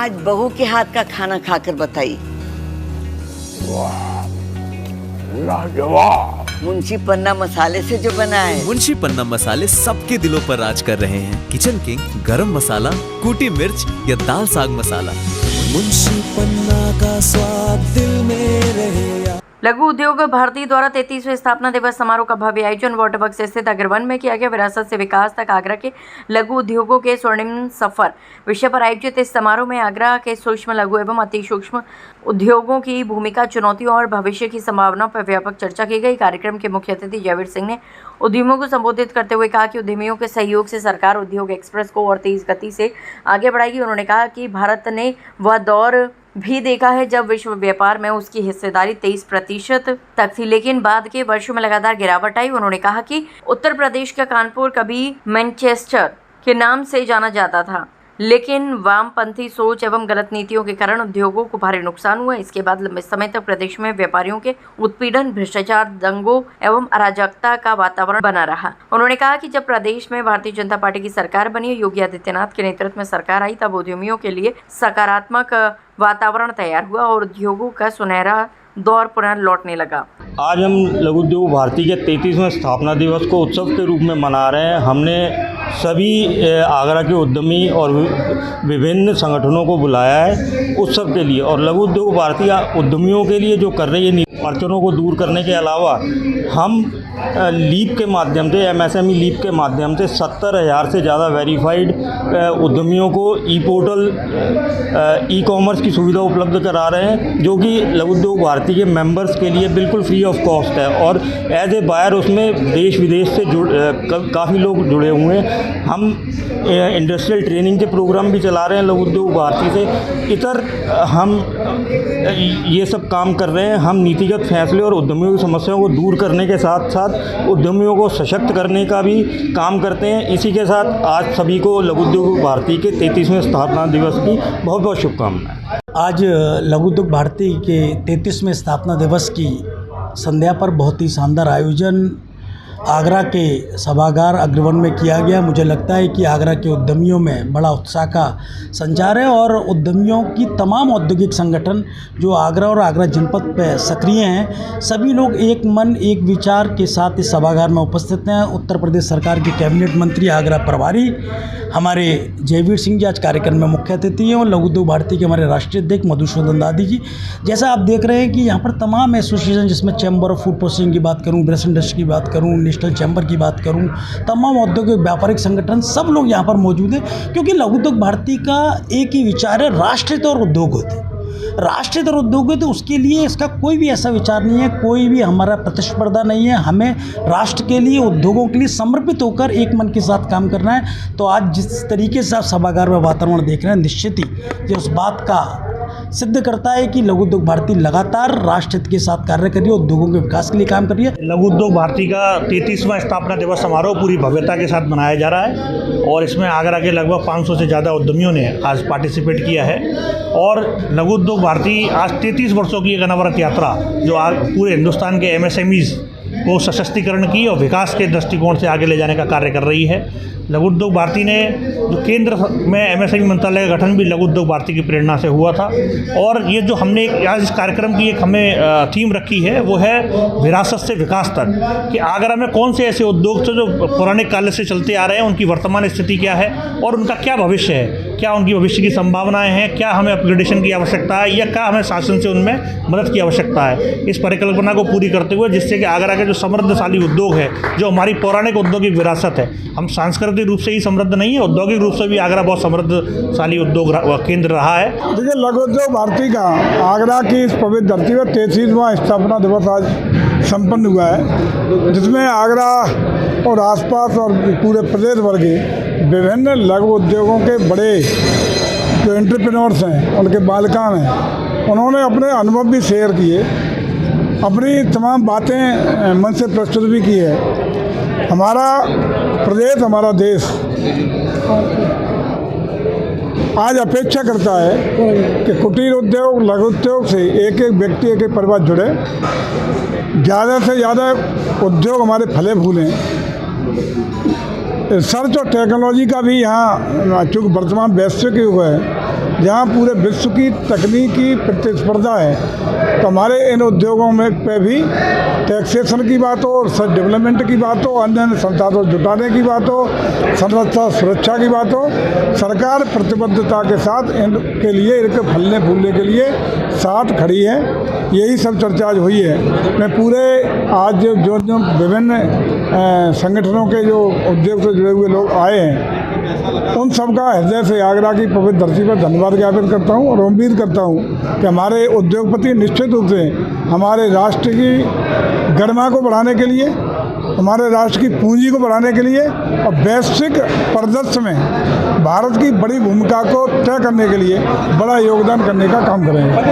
आज बहू के हाथ का खाना खाकर बताइए। लाजवाब। मुंशी पन्ना मसाले से जो बना है। मुंशी पन्ना मसाले सबके दिलों पर राज कर रहे हैं। किचन किंग, गरम मसाला, कूटी मिर्च या दाल साग मसाला, मुंशी पन्ना का स्वाद दिल में रहे। लघु उद्योग भारती द्वारा 33वें स्थापना दिवस समारोह का भव्य आयोजन वाटरवर्क्स स्थित अग्रवन में किया गया। विरासत से विकास तक आगरा के लघु उद्योगों के स्वर्णिम सफर विषय पर आयोजित इस समारोह में आगरा के सूक्ष्म, लघु एवं अति सूक्ष्म उद्योगों की भूमिका, चुनौतियों और भविष्य की संभावनाओं पर व्यापक चर्चा की गई। कार्यक्रम के मुख्य अतिथि जयवीर सिंह ने उद्यमियों को संबोधित करते हुए कहा कि उद्यमियों के सहयोग से सरकार उद्योग एक्सप्रेस को और तेज गति से आगे बढ़ाएगी। उन्होंने कहा कि भारत ने वह दौर भी देखा है जब विश्व व्यापार में उसकी हिस्सेदारी 23% तक थी, लेकिन बाद के वर्षों में लगातार गिरावट आई। उन्होंने कहा कि उत्तर प्रदेश का कानपुर कभी मैनचेस्टर के नाम से जाना जाता था, लेकिन वामपंथी सोच एवं गलत नीतियों के कारण उद्योगों को भारी नुकसान हुआ। इसके बाद लंबे समय तक प्रदेश में व्यापारियों के उत्पीड़न, भ्रष्टाचार, दंगों एवं अराजकता का वातावरण बना रहा। उन्होंने कहा कि जब प्रदेश में भारतीय जनता पार्टी की सरकार बनी, योगी आदित्यनाथ के नेतृत्व में सरकार आई, तब उद्यमियों के लिए सकारात्मक वातावरण तैयार हुआ और उद्योगों का सुनहरा दौर पुनः लौटने लगा। आज हम लघु उद्योग भारती के 33वें स्थापना दिवस को उत्सव के रूप में मना रहे हैं। हमने सभी आगरा के उद्यमी और विभिन्न संगठनों को बुलाया है उत्सव के लिए। और लघु उद्योग भारती उद्यमियों के लिए जो कर रही है अड़चनों को दूर करने के अलावा हम लीप के माध्यम से, MSME लीप के माध्यम से 70,000 से ज़्यादा वेरीफाइड उद्यमियों को ई पोर्टल, ई कॉमर्स की सुविधा उपलब्ध करा रहे हैं, जो कि लघु उद्योग भारती के मेंबर्स के लिए बिल्कुल फ्री ऑफ कॉस्ट है। और एज ए बायर उसमें देश विदेश से काफ़ी लोग जुड़े हुए हैं। हम इंडस्ट्रियल ट्रेनिंग के प्रोग्राम भी चला रहे हैं लघु उद्योग भारती से। इतर हम ये सब काम कर रहे हैं। हम नीतिगत फैसले और उद्यमियों की समस्याओं को दूर करने के साथ साथ उद्यमियों को सशक्त करने का भी काम करते हैं। इसी के साथ आज सभी को लघु उद्योग भारती के 33वें स्थापना दिवस की बहुत बहुत शुभकामनाएं। आज लघु उद्योग भारती के 33वें स्थापना दिवस की संध्या पर बहुत ही शानदार आयोजन आगरा के सभागार अग्रवन में किया गया। मुझे लगता है कि आगरा के उद्यमियों में बड़ा उत्साह का संचार है और उद्यमियों की तमाम औद्योगिक संगठन जो आगरा और आगरा जनपद पे सक्रिय हैं, सभी लोग एक मन एक विचार के साथ इस सभागार में उपस्थित हैं। उत्तर प्रदेश सरकार के कैबिनेट मंत्री, आगरा प्रभारी हमारे जयवीर सिंह जी आज कार्यक्रम में मुख्य अतिथि हैं और लघु उद्योग भारती के हमारे राष्ट्रीय अध्यक्ष मधुसूदन दादी जी। जैसा आप देख रहे हैं कि यहाँ पर तमाम एसोसिएशन, जिसमें चैम्बर ऑफ फूड प्रोसेसिंग की बात करूँ, ब्रश इंडस्ट्री की बात करूँ, नेशनल चैम्बर की बात करूँ, तमाम औद्योगिक व्यापारिक संगठन सब लोग यहाँ पर मौजूद हैं, क्योंकि लघु उद्योग भारती का एक ही विचार है, राष्ट्रीय और उद्योग होते। राष्ट्रीय उद्योग है तो उसके लिए इसका कोई भी ऐसा विचार नहीं है, कोई भी हमारा प्रतिस्पर्धा नहीं है। हमें राष्ट्र के लिए, उद्योगों के लिए समर्पित होकर एक मन के साथ काम करना है। तो आज जिस तरीके से आप सभागार में वातावरण देख रहे हैं, निश्चित ही ये उस बात का सिद्ध करता है कि लघु उद्योग भारती लगातार राष्ट्र हित के साथ कार्य कर रही है, उद्योगों के विकास के लिए काम कर रही है। लघु उद्योग भारती का 33वां स्थापना दिवस समारोह पूरी भव्यता के साथ मनाया जा रहा है और इसमें आगरा के लगभग 500 से ज़्यादा उद्यमियों ने आज पार्टिसिपेट किया है। और लघु उद्योग भारती आज 33 वर्षों की एक अनवरत यात्रा जो आज पूरे हिंदुस्तान के MSMEs को सशक्तिकरण की और विकास के दृष्टिकोण से आगे ले जाने का कार्य कर रही है। लघु उद्योग भारती ने जो केंद्र में MSME मंत्रालय का गठन भी लघु उद्योग भारती की प्रेरणा से हुआ था। और ये जो हमने आज इस कार्यक्रम की एक हमें थीम रखी है वो है विरासत से विकास तक, कि आगरा में कौन से ऐसे उद्योग थे जो पौराणिक काल से चलते आ रहे हैं, उनकी वर्तमान स्थिति क्या है और उनका क्या भविष्य है, क्या उनकी भविष्य की संभावनाएं हैं, क्या हमें अपग्रेडेशन की आवश्यकता है या क्या हमें शासन से उनमें मदद की आवश्यकता है। इस परिकल्पना को पूरी करते हुए जिससे कि आगरा के जो समृद्धशाली उद्योग है, जो हमारी पौराणिक औद्योगिक विरासत है, हम सांस्कृतिक रूप से ही समृद्ध नहीं है, औद्योगिक रूप से भी आगरा बहुत समृद्धशाली उद्योग केंद्र रहा है। देखिए, लघु उद्योग भारती का आगरा की इस पवित्र धरती पर 33वां स्थापना दिवस आज संपन्न हुआ है, जिसमें आगरा और आसपास और पूरे प्रदेश भर के विभिन्न लघु उद्योगों के बड़े जो एंटरप्रेन्योर्स हैं, उनके बालिकान हैं, उन्होंने अपने अनुभव भी शेयर किए, अपनी तमाम बातें मन से प्रस्तुत भी की है। हमारा प्रदेश, हमारा देश आज अपेक्षा करता है कि कुटीर उद्योग, लघु उद्योग से एक एक व्यक्ति, एक एक परिवार जुड़े, ज़्यादा से ज़्यादा उद्योग हमारे फले फूलें। रिसर्च और टेक्नोलॉजी का भी यहाँ, चूँकि वर्तमान वैश्विक युग है, जहाँ पूरे विश्व की तकनीकी प्रतिस्पर्धा है, तो हमारे इन उद्योगों में पे भी टैक्सेशन की बात हो, रिसर्च डेवलपमेंट की बात हो, अन्य संसाधन जुटाने की बात हो, संरचना सुरक्षा की बात हो, सरकार प्रतिबद्धता के साथ इनके लिए, इनके फलने फूलने के लिए साथ खड़ी है। यही सब चर्चा आज हुई है। मैं पूरे आज जो विभिन्न संगठनों के जो उद्योग से जुड़े हुए लोग आए हैं, उन सब का हृदय से आगरा की पवित्र धरती पर धन्यवाद ज्ञापित करता हूं और उम्मीद करता हूं कि हमारे उद्योगपति निश्चित रूप से हमारे राष्ट्र की गरिमा को बढ़ाने के लिए, हमारे राष्ट्र की पूंजी को बढ़ाने के लिए और वैश्विक परिदृश्य में भारत की बड़ी भूमिका को तय करने के लिए बड़ा योगदान करने का काम करेंगे।